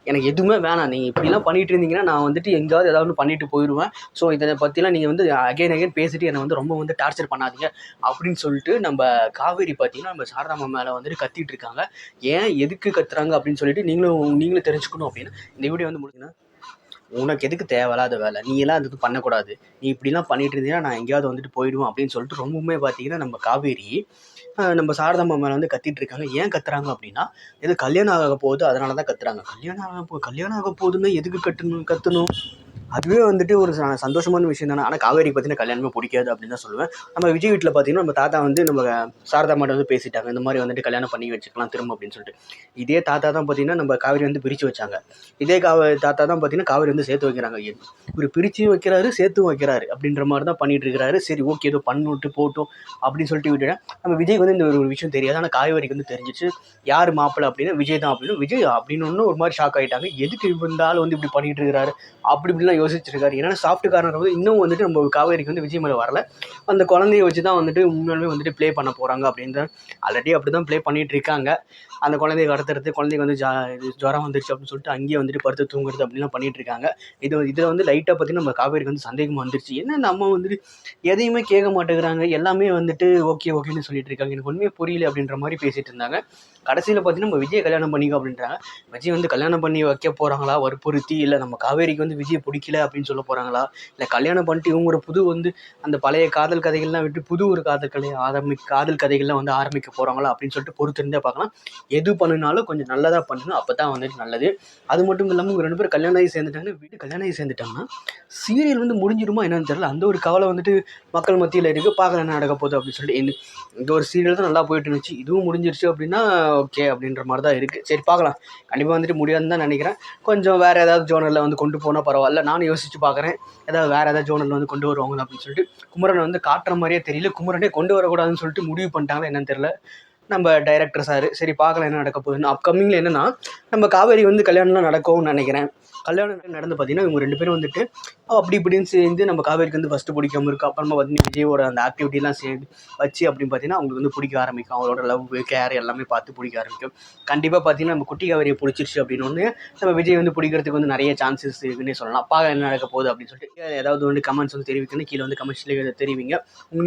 எனக்கு எதுவுமே வேணாம். நீங்கள் இப்படிலாம் பண்ணிட்டு இருந்தீங்கன்னா நான் வந்துட்டு எங்கேயாவது ஏதாவது ஒன்று பண்ணிட்டு போயிடுவேன். ஸோ இதை பற்றிலாம் நீங்கள் வந்து அகைன் பேசிட்டு என்னை வந்து ரொம்ப வந்து டார்ச்சர் பண்ணாதீங்க அப்படின்னு சொல்லிட்டு நம்ம காவேரி பார்த்தீங்கன்னா நம்ம சாரதாம்மா மேலே வந்துட்டு கத்திட்டு இருக்காங்க. ஏன் எதுக்கு கத்துறாங்க அப்படின்னு சொல்லிட்டு நீங்களும் தெரிஞ்சுக்கணும் அப்படின்னு இந்த வீடியோ வந்து முடிஞ்சுன்னா, உனக்கு எதுக்கு தேவையில்லாத வேலை, நீ எல்லாம் அது பண்ணக்கூடாது, நீ இப்படிலாம் பண்ணிட்டு இருந்தீங்கன்னா நான் எங்கேயாவது வந்துட்டு போயிடுவேன் அப்படின்னு சொல்லிட்டு ரொம்பவுமே பார்த்தீங்கன்னா நம்ம காவேரி நம்ம சாரதாம்மா மேலே வந்து கத்திட்டு இருக்காங்க. ஏன் கத்துறாங்க அப்படின்னா, எது கல்யாணம் ஆக போகுது அதனால தான் கத்துறாங்க. கல்யாணம் ஆக போகுதுன்னா எதுக்கு கத்தணும்? அதுவே வந்துட்டு ஒரு சந்தோஷமான விஷயம் தானே. ஆனால் காவேரிக்கு பார்த்தீங்கன்னா கல்யாணமே பிடிக்காது அப்படின்னு தான் சொல்லுவேன். நம்ம விஜய் வீட்டில் பார்த்தீங்கன்னா நம்ம தாத்தா வந்து நம்ம சாரதா மாட்ட வந்து பேசிட்டாங்க, இந்த மாதிரி வந்துட்டு கல்யாணம் பண்ணி வச்சுக்கலாம் திரும்ப அப்படின்னு சொல்லிட்டு. இதே தாத்தா தான் பார்த்தீங்கன்னா நம்ம காவேரி வந்து பிரித்து வச்சாங்க. இதே தாத்தா தான் பார்த்தீங்கன்னா காவேரி வந்து சேர்த்து வைக்கிறாங்க. இவர் பிரித்து வைக்கிறாரு சேர்த்து வைக்கிறாரு அப்படின்ற மாதிரி தான் பண்ணிட்டு இருக்கிறாரு. சரி ஓகே ஏதோ பண்ணிட்டு போட்டோம் அப்படின்னு சொல்லிட்டு விட்டுட்டேன். நம்ம விஜய்க்கு வந்து இந்த ஒரு விஷயம் தெரியாது. ஆனால் காவேரிக்கு வந்து தெரிஞ்சிச்சு யார் மாப்பிள்ளை அப்படின்னா விஜய் தான் அப்படின்னு. விஜய் அப்படின்னு ஒன்று ஒரு மாதிரி ஷாக் ஆகிட்டாங்க. எதுக்கு இருந்தாலும் வந்து இப்படி பண்ணிட்டு இருக்கிறாரு அப்படி இப்படிலாம் யோசிச்சிருக்காரு. ஏன்னா சாஃப்ட் கார்னர் வந்து இன்னும் வந்துட்டு நம்ம காவேரிக்கு வந்து விஜய் மேலே வரல. அந்த குழந்தைய வச்சு தான் வந்துட்டு உண்மையாலுமே வந்துட்டு ப்ளே பண்ண போகிறாங்க அப்படின்னு ஆல்ரெடி அப்படி தான் ப்ளே பண்ணிட்டு இருக்காங்க. அந்த குழந்தைய கடத்துறது, குழந்தைக்கு வந்து ஜுரம் வந்துருச்சு அப்படின்னு சொல்லிட்டு அங்கேயே வந்துட்டு படுத்து தூங்குறது அப்படிலாம் பண்ணிட்டு இருக்காங்க. இதில் வந்து லைட்டாக பார்த்தீங்கன்னா நம்ம காவேரிக்கு வந்து சந்தேகம் வந்துருச்சு. என்ன நம்ம வந்துட்டு எதையுமே கேட்க மாட்டேங்கிறாங்க, எல்லாமே வந்துட்டு ஓகேன்னு சொல்லிட்டு இருக்காங்க, எனக்கு ஒன்றுமே புரியல அப்படின்ற மாதிரி பேசிட்டு இருந்தாங்க. கடைசியில் பார்த்தீங்கன்னா நம்ம விஜய் கல்யாணம் பண்ணிக்கோ அப்படின்றாங்க. விஜய் வந்து கல்யாணம் பண்ணி வைக்க போகிறாங்களா வற்புறுத்தி, இல்லை நம்ம காவேரிக்கு வந்து விஜய் பிடிக்கல அப்படின்னு சொல்ல போகிறாங்களா, இல்லை கல்யாணம் பண்ணிட்டு இவங்க ஒரு புது வந்து அந்த பழைய காதல் கதைகள்லாம் விட்டு புது ஒரு காதல் கதைகள்லாம் வந்து ஆரம்பிக்க போகிறாங்களா அப்படின்னு சொல்லிட்டு பொறுத்திருந்தே பார்க்கலாம். எது பண்ணினாலும் கொஞ்சம் நல்லதாக பண்ணணும், அப்போ தான் வந்துட்டு நல்லது. அது மட்டும் இல்லாமல் இவங்க 2 பேரும் கல்யாணம் ஆகி சேர்ந்துட்டாங்கன்னா சீரியல் வந்து முடிஞ்சிடுமா என்னன்னு தெரியல. அந்த ஒரு கவலை வந்துட்டு மக்கள் மத்தியில் இருக்குது. பார்க்கலாம் என்ன நடக்க போகுது அப்படின்னு சொல்லிட்டு. இந்த ஒரு சீரியல் தான் நல்லா போயிட்டு இருந்துச்சு, இதுவும் முடிஞ்சிருச்சு அப்படின்னா ஓகே அப்படின்ற மாதிரி தான் இருக்குது. சரி பார்க்கலாம், கண்டிப்பாக வந்துட்டு முடியாதுன்னு தான் நினைக்கிறேன். கொஞ்சம் வேறு ஏதாவது ஜோனரில் வந்து கொண்டு போனால் பரவாயில்ல. நானும் யோசிச்சு பார்க்குறேன் வேறு ஏதாவது ஜோனரில் வந்து கொண்டு வருவாங்களா அப்படின்னு சொல்லிட்டு. குமரனை வந்து காட்டுற மாதிரியே தெரியல, குமரனே கொண்டு வரக்கூடாதுன்னு சொல்லிட்டு முடிவு பண்ணிட்டாங்களா என்னன்னு தெரியல நம்ம டைரக்டர் சார். சரி பார்க்கலாம் என்ன நடக்க போகுதுன்னு. அப்கமிங்கில் என்னென்னா நம்ம காவேரி வந்து கல்யாணம்லாம் நடக்கும்னு நினைக்கிறேன். கல்யாணம் நடந்து பார்த்தீங்கன்னா இவங்க 2 பேரும் வந்துட்டு அப்படி இப்படின்னு சேர்ந்து நம்ம காவேரிக்கு வந்து ஃபஸ்ட்டு பிடிக்காம இருக்குது. அப்புறமா பார்த்தீங்கன்னா விஜயோட அந்த ஆக்டிவிட்டிலாம் சேர்ந்து வச்சு அப்படின்னு பார்த்தீங்கன்னா அவங்களுக்கு வந்து பிடிக்க ஆரம்பிக்கும். அவங்களோட லவ் கேர் எல்லாமே பார்த்து பிடிக்க ஆரம்பிக்கும். கண்டிப்பாக பார்த்தீங்கன்னா நம்ம குட்டி காவேரியை பிடிச்சிருச்சு அப்படின்னு ஒன்று நம்ம விஜய் வந்து பிடிக்கிறதுக்கு வந்து நிறைய சான்சஸ் இருக்குன்னே சொல்லலாம். பார்க்க என்ன நடக்க போகுது அப்படின்னு சொல்லிட்டு ஏதாவது வந்து கமெண்ட்ஸ் வந்து தெரிவிக்கணும், கீழே வந்து கமெண்ட்ஸ்லேயே தெரிவிங்க.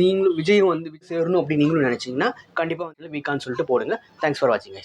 நீங்களும் விஜயும் வந்து சேரணும் அப்படின்னு நீங்களும் நினச்சிங்கன்னா கண்டிப்பாக வந்து வீக்கான்னு சொல்லிட்டு போடுங்க. தேங்க்ஸ் ஃபார் வாட்சிங் கைஸ்.